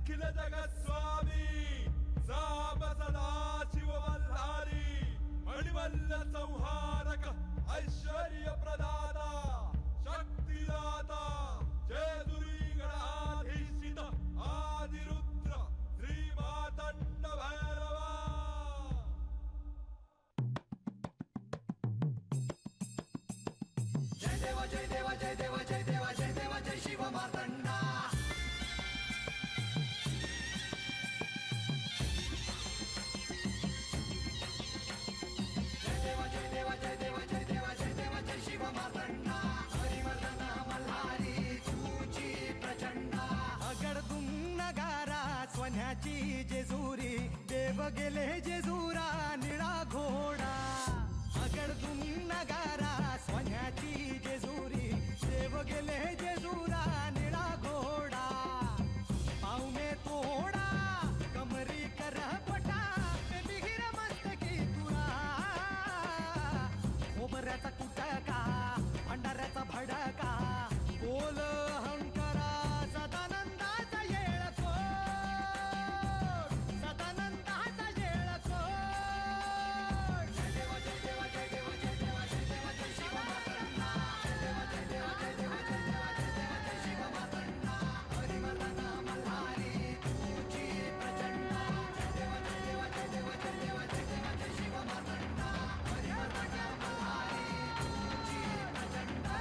अखिल जगस्वामी साप सदा शिव वल्हारी मणिमल्ल संहारक ऐश्वर्य प्रदाता शक्तिदाता जय गणाधीशित आदिरुद्र श्री मातंड भैरवा। जय देवा जय देवा जय देवा जय देवा जय देवा जय शिव मार्तंडा। जय देवा जय देवा जय देवा जय देवा जय देवा जय शिव मार्तंडा। हरिवर्धन मल्हारी तुझी प्रचंडा। अगडदुम नगारा सोन्याची जेजुरी देव गेले जेजुरा निळा घोडा। अगडदुम नगारा सोन्याची जेजुरी देव गेले जेजुरा निळा घोडा। पाऊ में तोडा कमरी कर पटा बिहिर मस्तकी तुरा। ओबऱ्याचा कुटका भंडाऱ्याचा भडका बोल अहंकारा सदानंदाचा येळकोट सदानंदाचा येळकोट। जय देवा जय देवा जय देवा जय देवा जय देवा जय शिव मार्तंडा। जय देवा जय देवा जय देवा जय देवा जय देवा जय शिव मार्तंडा। हरिवर्धन मल्हारी तुझी प्रचंडा। जय देवा जय देवा जय देवा जय देवा जय देवा जय शिव मार्तंडा। हरिवर्धन मल्हारी तुझी प्रचंडा।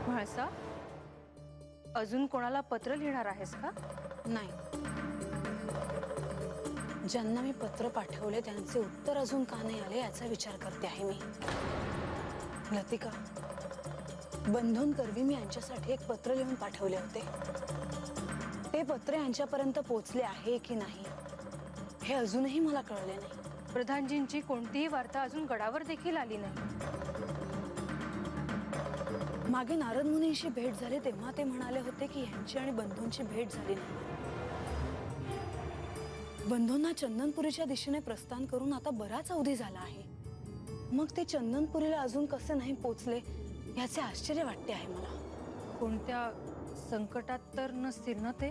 म्हाळसा, अजून कोणाला पत्र लिहिणार आहेस का? नाही, ज्यांना मी पत्र पाठवले त्यांचे उत्तर अजून का नाही आले याचा विचार करते आहे मी। लतिका, बंधून करवी मी यांच्यासाठी एक पत्र लिहून पाठवले होते। ते पत्र यांच्यापर्यंत पोहोचले आहे की नाही हे अजूनही मला कळले नाही। प्रधानजींची कोणतीही वार्ता अजून गडावर देखील आली नाही। मागे नारद मुनींशी भेट झाली तेव्हा ते म्हणाले होते की यांची आणि बंधूंची भेट झाली नाही। बंधूंना चंदनपुरीच्या दिशेने प्रस्थान करून आता बराच अवधी झाला आहे। मग ते चंदनपुरीला अजून कसे नाही पोचले याचे आश्चर्य वाटते आहे मला। कोणत्या संकटात तर नसतील ना ते?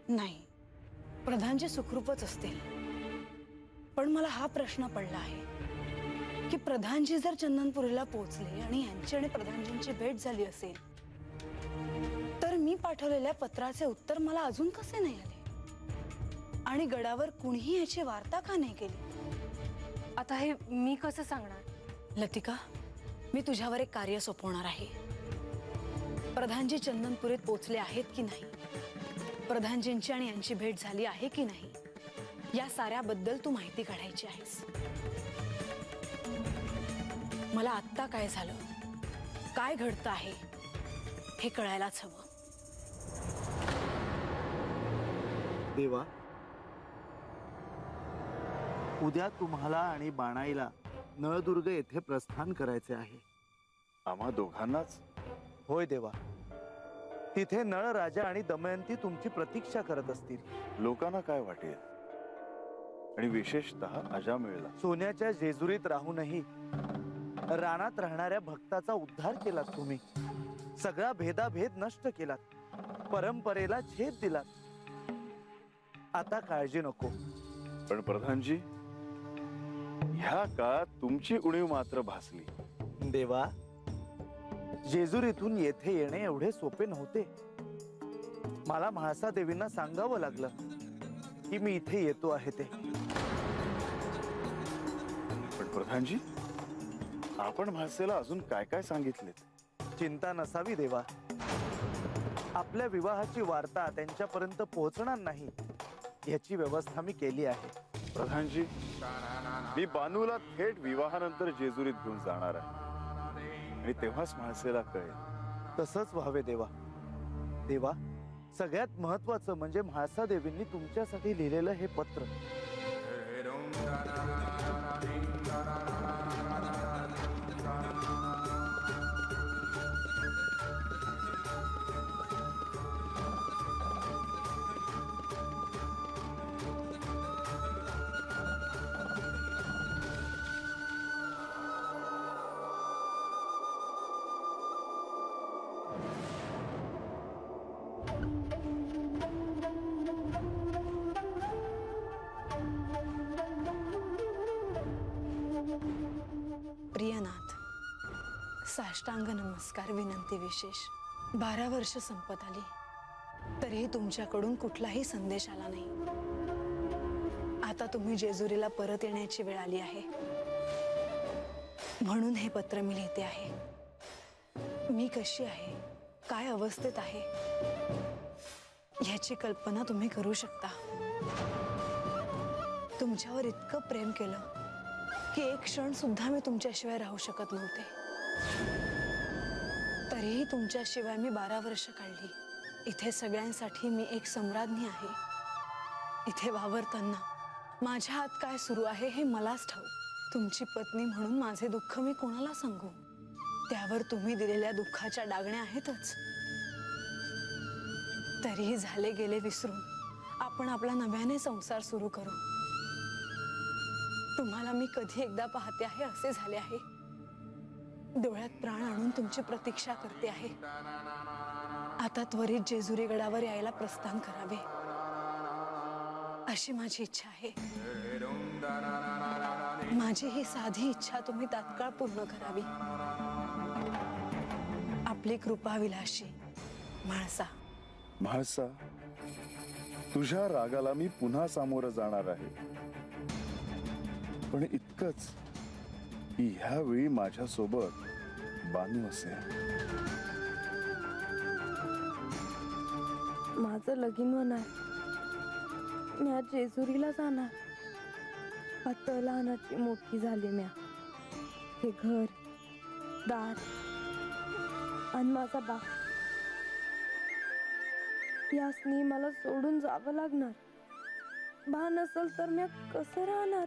नाही, प्रधानजी सुखरूपच असतील। पण मला हा प्रश्न पडला आहे की प्रधानजी जर चंदनपुरीला पोहोचले आणि यांची आणि प्रधानजींची भेट झाली असेल तर मी पाठवलेल्या पत्राचे उत्तर मला अजून कसे नाही आले आणि गडावर कुणीही याची वार्ता का नाही केली? आता हे मी कसं सांगणार? लतिका, मी तुझ्यावर एक कार्य सोपवणार आहे। प्रधानजी चंदनपुरीत पोहोचले आहेत की नाही, प्रधानजींची आणि यांची भेट झाली आहे की नाही या साऱ्याबद्दल तू माहिती काढायची आहेस। मला आत्ता काय झालं, काय घडतं आहे हे कळायलाच हवं। देवा, उद्या तुम्हाला आणि बाणाईला नळदुर्ग येथे प्रस्थान करायचे आहे। आम्हा दोघांनाच? होय देवा, तिथे नळ राजा आणि दमयंती तुमची प्रतीक्षा करत असतील। लोकांना काय वाटेल आणि विशेषतः अजामिळला? सोन्याच्या जेजुरीत राहूनही रानात राहणाऱ्या भक्ताचा उद्धार केलात तुम्ही। सगळा भेदाभेद नष्ट केलात, परंपरेला छेद दिलात। आता काळजी नको। पण प्रधानजी, ह्या काळात तुमची उणीव मात्र भासली। देवा, जेजुरीतून येथे येणे एवढे सोपे नव्हते। मला म्हाळसा देवींना सांगावं लागलं की मी इथे येतो आहे ते। पण प्रधानजी, आपण म्हाळसेला अजून काय काय सांगितले? चिंता नसावी देवा, आपल्या विवाहाची वार्ता त्यांच्यापर्यंत पोहोचणार नाही याची व्यवस्था मी केली आहे। प्रधानजी, मी बानूला थेट विवाहानंतर जेजुरीत घेऊन जाणार आहे आणि तेव्हाच म्हाळसेला कळेल. तसंच व्हावे देवा. देवा, सगळ्यात महत्वाचं म्हणजे म्हाळसा देवींनी तुमच्यासाठी लिहिलेलं हे पत्र. प्रियनाथ, साष्टांग नमस्कार विनंती विशेष. 12 वर्ष संपत आली तरीही तुमच्याकडून कुठलाही संदेश आला नाही. आता तुम्ही जेजुरीला परत येण्याची वेळ आली आहे, म्हणून हे पत्र मी लिहिते आहे. मी कशी आहे, काय अवस्थेत आहे ह्याची कल्पना तुम्ही करू शकता. तुमच्यावर इतकं प्रेम केलं की एक क्षण सुद्धा मी तुमच्याशिवाय राहू शकत नव्हते. तरीही तुमच्याशिवाय मी 12 वर्ष काढली. इथे सगळ्यांसाठी मी एक सम्राज्ञी आहे. इथे वावरताना माझ्या हात काय सुरू आहे हे मलाच ठाऊक. तुमची पत्नी म्हणून माझे दुःख मी कोणाला सांगू? त्यावर तुम्ही दिलेल्या दुःखाच्या डागण्या आहेतच. तरीही झाले गेले विसरून आपण आपला नव्याने संसार सुरू करू. तुम्हाला मी कधी एकदा पाहते आहे असे झाले आहे. डोळ्यात प्राण आणून तुमची प्रतीक्षा करते आहे. आता त्वरित जेजुरी गडावर यायला प्रस्थान करावे अशी माझी इच्छा आहे. माझी ही साधी इच्छा तुम्ही तात्काळ पूर्ण करावी. आपली कृपा विलाशी म्हाळसा. म्हाळसा, तुझ्या रागाला मी पुन्हा सामोरं जाणार आहे, पण इतकंच की ह्यावेळी माझ्यासोबत बानू असेल. माझं लगीन होणार, म्या जेजुरीला जाणार. आता लहानाची मोठी झाली म्या. हे घर दार आणि माझा बाप यासनी मला सोडून जावं लागणार. बा नसल तर म्या कसं राहणार?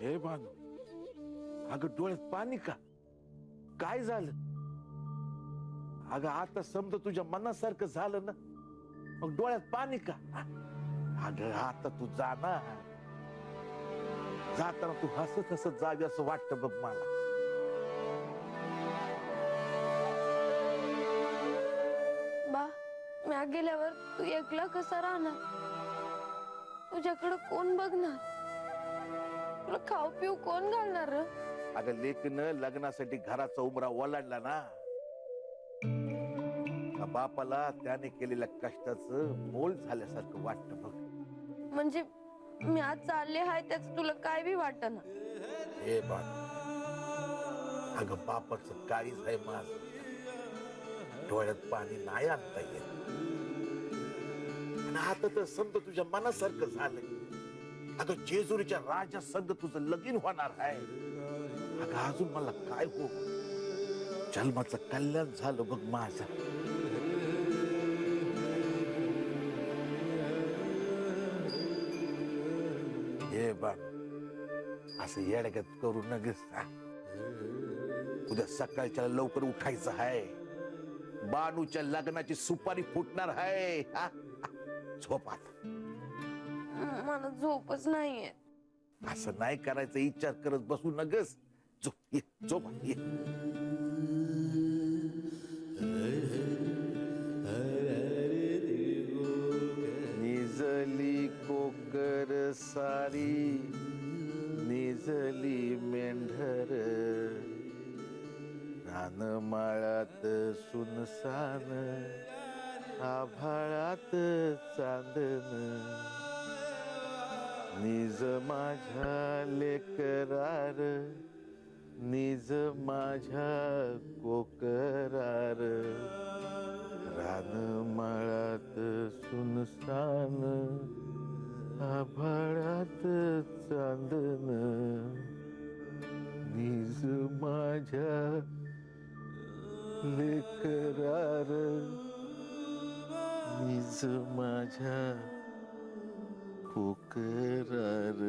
हे बानू, अगं डोळ्यात पाणी का? काय झालं? अगं आता समजा तुझ्या मनासारखं झालं ना, मग डोळ्यात पाणी का? अगं आता तू जा ना. जाताना तू हसत हसत जावी असं वाटतं बघ मला. बा, म्या गेल्यावर तू एकला कसा राहणार? तुझ्याकडे कोण बघणार? तुला खाऊ पिऊ कोण घालणार र? अगं लेकनं लग्नासाठी घराचा उमरा ओलांडला ना, त्या बापाला त्याने केलेल्या कष्टाचं मोल झाल्यासारखं वाटतं बघ. म्हणजे मी आज चालले हाय त्याच तुला काय बी वाटना? हे बाळ, अगं बापाचं काळीज आहे माझ. डोळ्यात पाणी नाही आणता येत. आणि आता तर समजा तुझ्या मनासारखं झालंय. अगं जेजुरीच्या राजा संग तुझं लगीन होणार आहे. अगं अजून मला काय हो, जन्माचं कल्याण झालं बघ माझं. हे बघ, असं येड्यागत करू नगेस. उद्या सकाळच्या लवकर उठायचं आहे. बानूच्या लग्नाची सुपारी फुटणार आहे. झोप आता. मला झोपच नाहीये. असं नाही करायचं विचार करत बसू नगस. झोप ये, झोप ये. निजली कोकर सारी निजली मेंढर रानमाळात सुनसान आभाळात चांदन निज माझ्या लेकरार निज माझ्या कोकरार रानमाळात सुनसान आभाळात चांदन निज माझ्या लेकरार निज माझ्या कोकरार.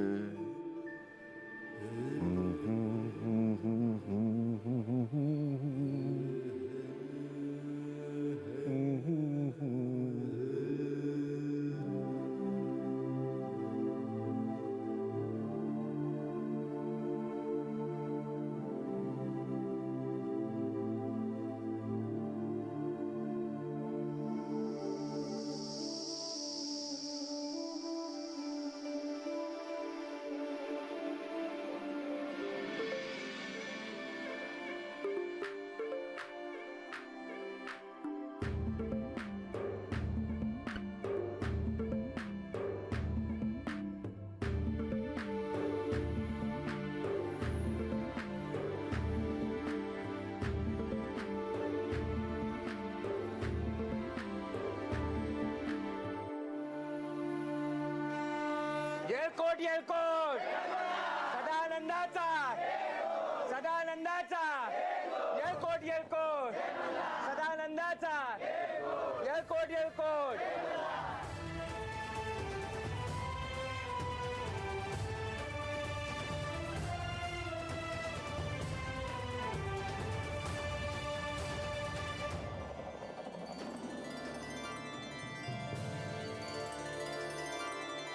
येळकोट येळकोट सदानंदाचा सदानंदाचा येळकोट येळकोट सदानंदाचा येळकोट येळकोट.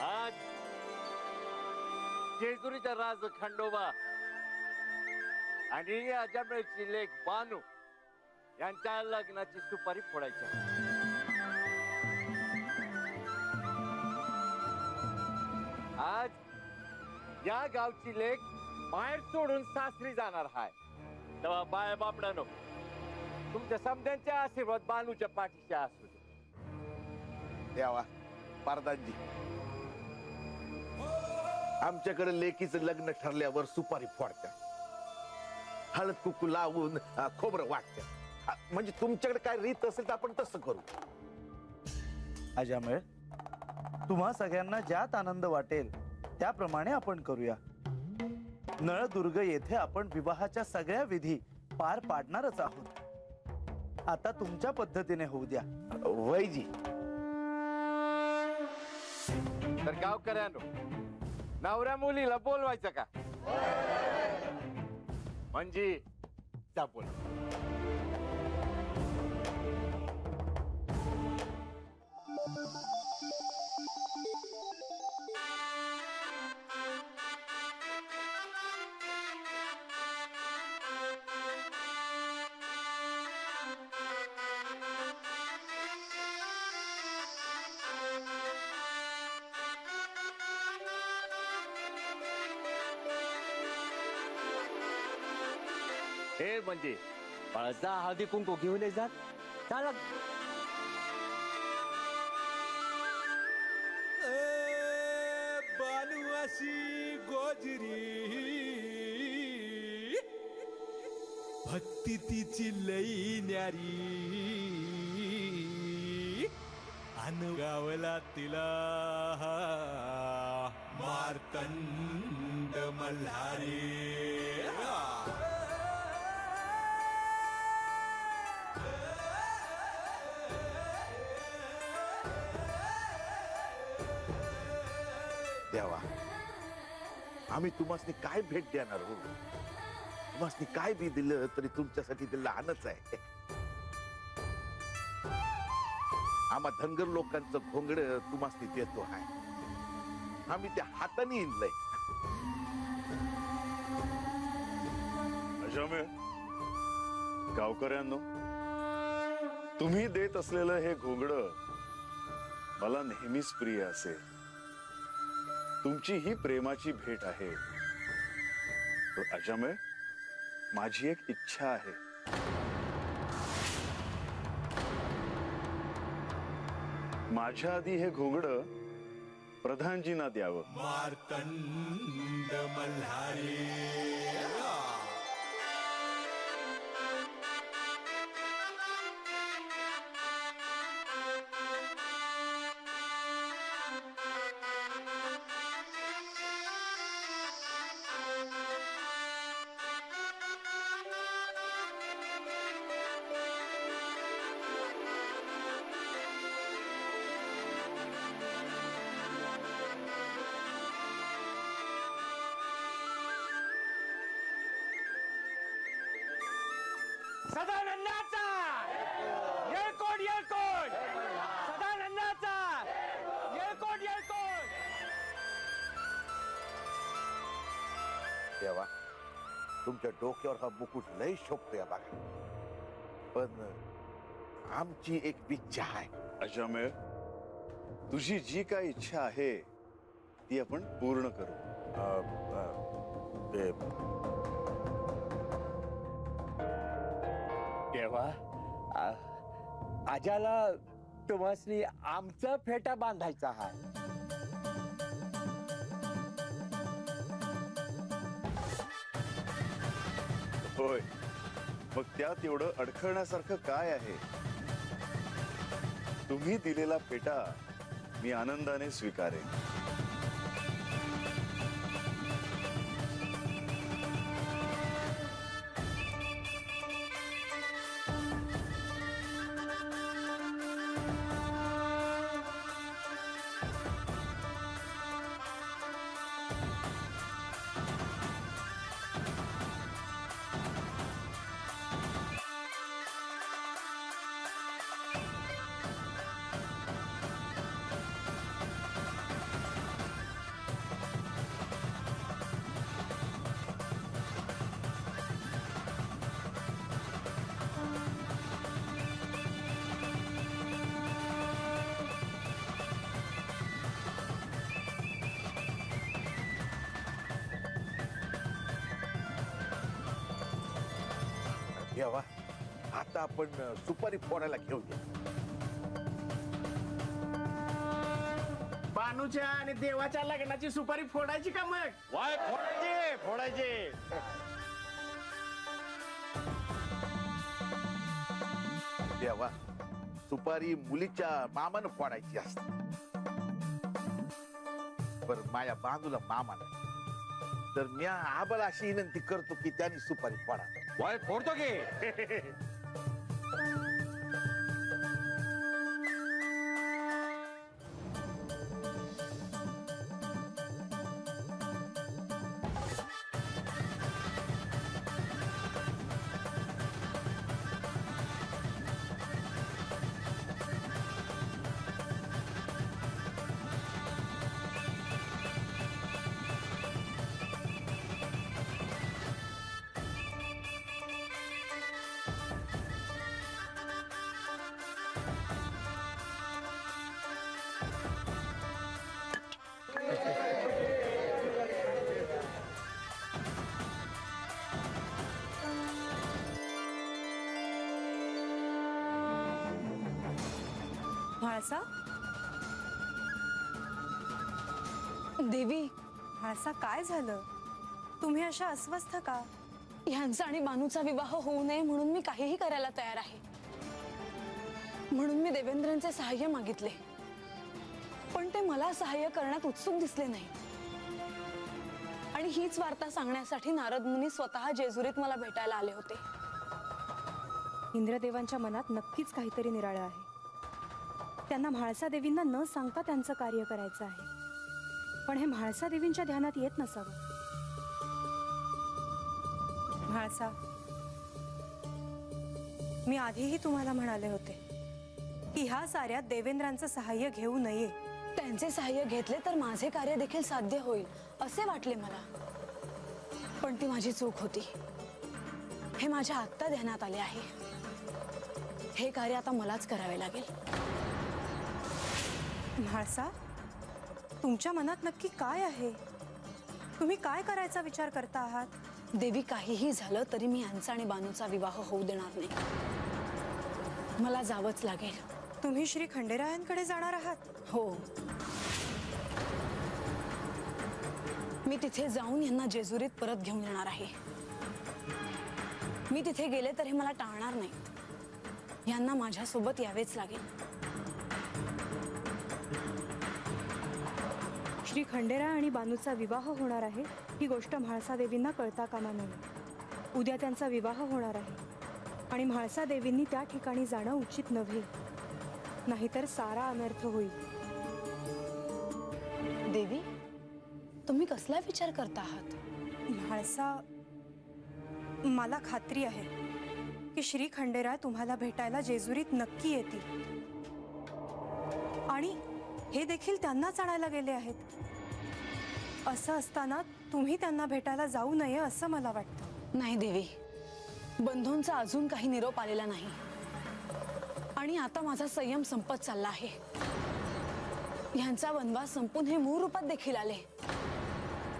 आज जेजुरीचा राज खंडोबा आणि अजमेरची लेक बानू यांच्या लग्नाची सुपारी फोडायची आहे. आज या गावची लेक माहेर सोडून सासरी जाणार आहे. तेव्हा बाय बापडानो तुमच्या समध्यांचे आशीर्वाद बानूच्या पाठीशी असू दे. देवा पारदानजी आमच्याकडे लेकीचं लग्न ठरल्यावर सुपारी फोडत्या हळद कुकू लावून खोबरं वाटत्या. म्हणजे तुमच्याकडे काय रीत असेल तर आपण तसं करू. अजामेळ, तुम्हा सगळ्यांना ज्यात आनंद वाटेल त्याप्रमाणे आपण करूया. नळदुर्ग येथे आपण विवाहाच्या सगळ्या विधी पार पाडणारच आहोत. आता तुमच्या पद्धतीने होऊ द्या. वैजी तर गावकऱ्यांनो नवऱ्या मुलीला बोलवायचं का म्हणजे जा बोल. हे म्हणजे जा हळदी कुंकू घेऊन ये जात चला. बानू अशी गोजरी भक्ती तिची लई न्यारी गावला तिला मार्तंड मल्हारी. देवा आम्ही तुम्हाला काय भेट देणार हो. तुम्हाला काय बी दिलं तरी तुमच्यासाठी ते लहानच आहे. आम्हा धनगर लोकांचं भोंगड तुम्हाला देतो आहे. आम्ही त्या हाताने इंडलंय. अजामेळ, गावकऱ्यांनो, तुम्ही देत असलेलं हे घोंगडं मला नेहमीच प्रिय असेल. तुमची ही प्रेमाची भेट आहे. तर अजामेळ, माझी एक इच्छा आहे. माझ्या आधी हे घोंगडं प्रधानजींना द्यावं. मार्तंड मल्हारी. सदानंदाचा येळकोट येळकोट, सदानंदाचा येळकोट येळकोट. देवा, तुमच्या डोक्यावर हा मुकुट लय शोभतोय बघा. पण आमची एक इच्छा आहे. अजामेळ, तुझी जी काय इच्छा आहे ती आपण पूर्ण करू. ते देवा, आजाला तुम्हासनी आमचा फेटा बांधायचा आहे. होय, मग त्यात एवढं अडखळण्यासारखं काय आहे? तुम्ही दिलेला फेटा मी आनंदाने स्वीकारेन. देवा, आता आपण सुपारी फोडायला घेऊया. बानूच्या आणि देवाच्या लग्नाची सुपारी फोडायची का मग? वाय, फोडायची फोडायची. देवा, सुपारी मुलीच्या मामानं फोडायची असते. पण माझ्या बांधूला मामा नाही, तर मी आबाला अशी विनंती करतो की त्यांनी सुपारी फोडा. वाय, फोडतो की. म्हाळसा, देवी, म्हाळसा, काय झालं? तुम्ही अशा अस्वस्थ का? ह्यांचा आणि बानूचा विवाह होऊ नये म्हणून मी काहीही करायला तयार आहे. म्हणून मी देवेंद्रांचे सहाय्य मागितले, पण ते मला सहाय्य करण्यात उत्सुक दिसले नाही. आणि हीच वार्ता सांगण्यासाठी नारद मुनी स्वतः जेजुरीत मला भेटायला आले होते. इंद्रदेवांच्या मनात नक्कीच काहीतरी निराळं आहे. त्यांना म्हाळसा देवींना न सांगता त्यांचं कार्य करायचं आहे, पण हे म्हाळसा देवींच्या ध्यानात येत नसावं. म्हाळसा, मी आधीही तुम्हाला म्हणाले होते की ह्या साऱ्यात देवेंद्रांचं सहाय्य घेऊ नये. त्यांचे सहाय्य घेतले तर माझे कार्य देखील साध्य होईल असे वाटले मला, पण ती माझी चूक होती. हे माझ्या आत्ता ध्यानात आले आहे. हे कार्य आता मलाच करावे लागेल. म्हाळसा, तुमच्या मनात नक्की काय आहे? तुम्ही काय करायचा विचार करता आहात? देवी, काहीही झालं तरी मी यांचा आणि बानूचा विवाह होऊ देणार नाही. मला जावंच लागेल. तुम्ही श्री खंडेरायांकडे जाणार आहात? हो, मी तिथे जाऊन यांना जेजुरीत परत घेऊन येणार आहे. मी तिथे गेले तर हे मला टाळणार नाहीत. यांना माझ्यासोबत यावेच लागेल. श्री खंडेराय आणि बानूचा विवाह होणार आहे ही गोष्ट म्हाळसा देवींना कळता कामा नये. उद्या त्यांचा विवाह होणार आहे आणि म्हाळसा देवींनी त्या ठिकाणी जाणं उचित नव्हे, नाहीतर सारा अनर्थ होईल. देवी, तुम्ही कसला विचार करता आहात? म्हाळसा, मला खात्री आहे की श्री खंडेराय तुम्हाला भेटायला जेजुरीत नक्की येतील आणि हे देखील त्यांनाच आणायला गेले आहेत. असं असताना तुम्ही त्यांना भेटायला जाऊ नये असं मला वाटतं. नाही देवी, बंधूंचा अजून काही निरोप आलेला नाही आणि आता माझा संयम संपत चालला आहे. ह्यांचा वनवास संपून हे मूळ रूपात देखील आले,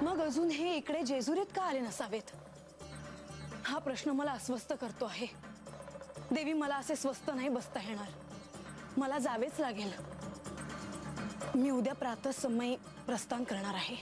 मग अजून हे इकडे जेजुरीत का आले नसावेत? हा प्रश्न मला अस्वस्थ करतो आहे. देवी, मला असे स्वस्थ नाही बसता येणार. मला जावेच लागेल. मी उद्या प्रातःसमयी प्रस्थान करणार आहे.